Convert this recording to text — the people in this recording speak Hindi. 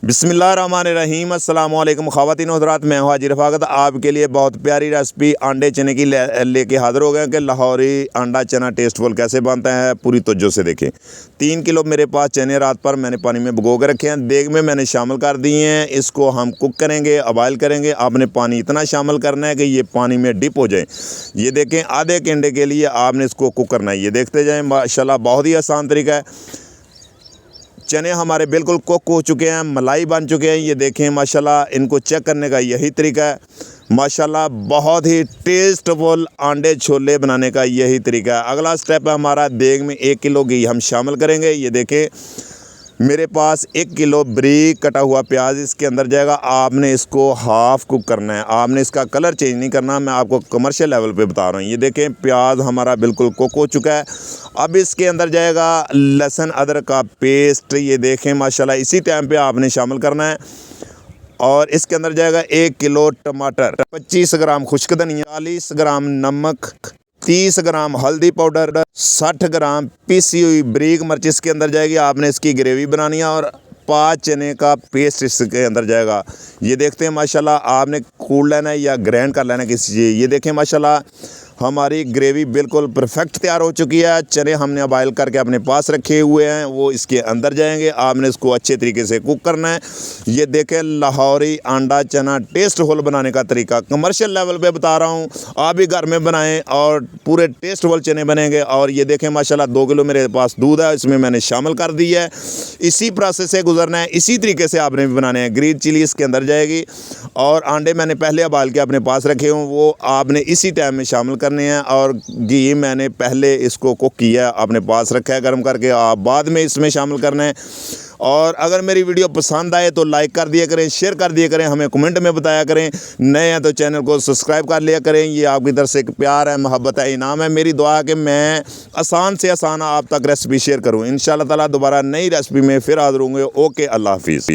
बिस्मिल्लाहिर्रहमानिर्रहीम अस्सलाम वालेकुम ख़वातीन व हज़रात, मैं हूं हाजी रफ़ाकत। आपके लिए बहुत प्यारी रेसिपी अंडे चने की लेके हाज़िर हो गए कि लाहौरी अंडा चना टेस्टफुल कैसे बनता है, पूरी तवज्जो से देखें। 3 किलो मेरे पास चने रात पर मैंने पानी में भिगो के रखे हैं, देग में मैंने शामिल कर दिए हैं। इसको हम कुक करेंगे, अबॉयल करेंगे। आपने पानी इतना शामिल करना है कि ये पानी में डिप हो जाए। ये देखें, आधे घंटे के लिए आपने इसको कुक करना है। ये देखते जाएँ, माशाल्लाह बहुत ही आसान तरीका है। चने हमारे बिल्कुल कुक हो चुके हैं, मलाई बन चुके हैं। ये देखें माशाल्लाह, इनको चेक करने का यही तरीका है। माशाल्लाह बहुत ही टेस्टफुल अंडे छोले बनाने का यही तरीका है। अगला स्टेप है हमारा, देग में 1 किलो घी हम शामिल करेंगे। ये देखें, मेरे पास 1 किलो बारीक कटा हुआ प्याज इसके अंदर जाएगा। आपने इसको हाफ़ कुक करना है, आपने इसका कलर चेंज नहीं करना। मैं आपको कमर्शियल लेवल पे बता रहा हूँ। ये देखें, प्याज हमारा बिल्कुल कुक हो चुका है। अब इसके अंदर जाएगा लहसुन अदरक का पेस्ट। ये देखें माशाल्लाह, इसी टाइम पे आपने शामिल करना है। और इसके अंदर जाएगा 1 किलो टमाटर, 25 ग्राम खुश्क धनिया, 40 ग्राम नमक, 30 ग्राम हल्दी पाउडर, 60 ग्राम पीसी हुई बारीक मिर्च इसके अंदर जाएगी। आपने इसकी ग्रेवी बनानी है। और 5 चने का पेस्ट इसके अंदर जाएगा। ये देखते हैं माशाल्लाह, आपने कूट लेना है या ग्राइंड कर लेना है किसी चीज़। ये देखें माशाल्लाह, हमारी ग्रेवी बिल्कुल परफेक्ट तैयार हो चुकी है। चने हमने बॉयल करके अपने पास रखे हुए हैं, वो इसके अंदर जाएंगे। आपने इसको अच्छे तरीके से कुक करना है। ये देखें, लाहौरी अंडा चना टेस्टफुल बनाने का तरीका कमर्शियल लेवल पे बता रहा हूँ। आप भी घर में बनाएं और पूरे टेस्टफुल चने बनेंगे। और ये देखें माशाल्लाह, 2 किलो मेरे पास दूध है, इसमें मैंने शामिल कर दी है। इसी प्रोसेस से गुजरना है, इसी तरीके से आपने भी बनाने हैं। ग्रीन चिली इसके अंदर जाएगी। और अंडे मैंने पहले उबाल के अपने पास रखे हों, वो आपने इसी टाइम में शामिल करने हैं। और घी मैंने पहले इसको कुक किया, अपने पास रखा है गर्म करके, आप बाद में इसमें शामिल करना है। और अगर मेरी वीडियो पसंद आए तो लाइक कर दिया करें, शेयर कर दिया करें, हमें कमेंट में बताया करें। नए हैं तो चैनल को सब्सक्राइब कर लिया करें। ये आपकी तरफ से एक प्यार है, मोहब्बत है, इनाम है। मेरी दुआ है कि मैं आसान से आसान आप तक रेसिपी शेयर करूँ। इंशाअल्लाह ताला दोबारा नई रेसिपी में फिर हाज़िर होंगे। ओके, अल्लाह हाफिज़।